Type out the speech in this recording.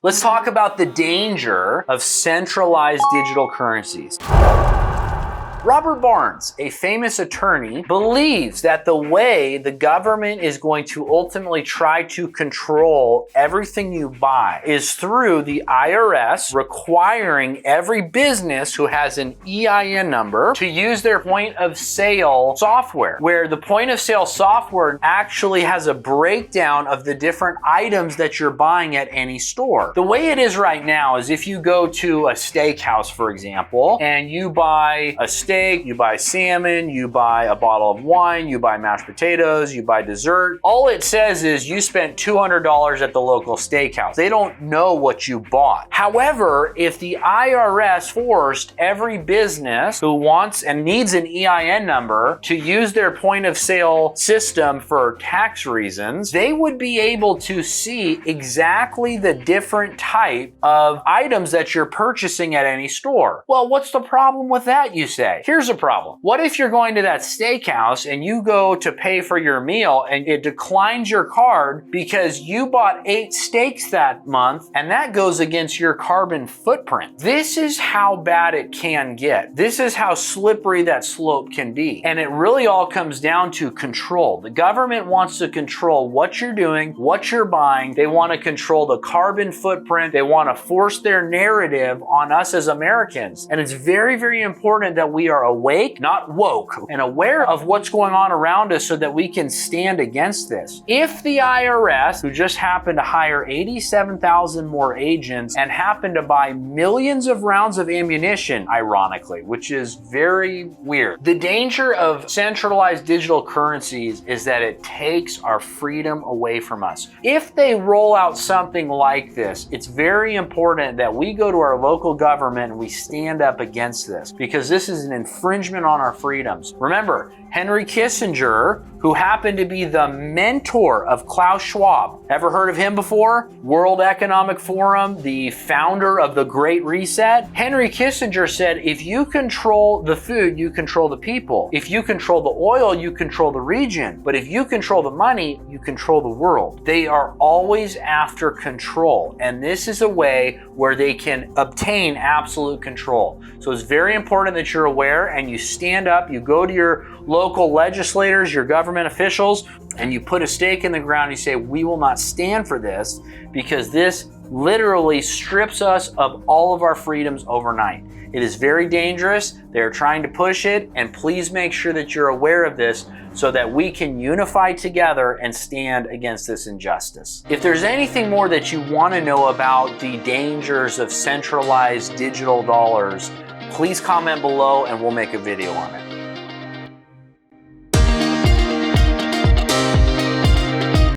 Let's talk about the danger of centralized digital currencies. Robert Barnes, a famous attorney, believes that the way the government is going to ultimately try to control everything you buy is through the IRS requiring every business who has an EIN number to use their point of sale software, where the point of sale software actually has a breakdown of the different items that you're buying at any store. The way it is right now is if you go to a steakhouse, for example, and you buy a steak, you buy salmon, you buy a bottle of wine, you buy mashed potatoes, you buy dessert. All it says is you spent $200 at the local steakhouse. They don't know what you bought. However, if the IRS forced every business who wants and needs an EIN number to use their point of sale system for tax reasons, they would be able to see exactly the different type of items that you're purchasing at any store. Well, what's the problem with that, you say? Here's a problem. What if you're going to that steakhouse and you go to pay for your meal and it declines your card because you bought 8 steaks that month and that goes against your carbon footprint? This is how bad it can get. This is how slippery that slope can be. And it really all comes down to control. The government wants to control what you're doing, what you're buying. They want to control the carbon footprint. They want to force their narrative on us as Americans. And it's very, very important that we are awake, not woke, and aware of what's going on around us so that we can stand against this. If the IRS, who just happened to hire 87,000 more agents and happened to buy millions of rounds of ammunition, ironically, which is very weird. The danger of centralized digital currencies is that it takes our freedom away from us. If they roll out something like this, it's very important that we go to our local government and we stand up against this, because this is an infringement on our freedoms. Remember, Henry Kissinger, who happened to be the mentor of Klaus Schwab. Ever heard of him before? World Economic Forum, the founder of the Great Reset. Henry Kissinger said, if you control the food, you control the people. If you control the oil, you control the region. But if you control the money, you control the world. They are always after control. And this is a way where they can obtain absolute control. So it's very important that you're aware and you stand up, you go to your local legislators, your government officials, and you put a stake in the ground and you say, we will not stand for this, because this literally strips us of all of our freedoms overnight. It is very dangerous. They're trying to push it, and please make sure that you're aware of this so that we can unify together and stand against this injustice. If there's anything more that you want to know about the dangers of centralized digital dollars, please comment below and we'll make a video on it.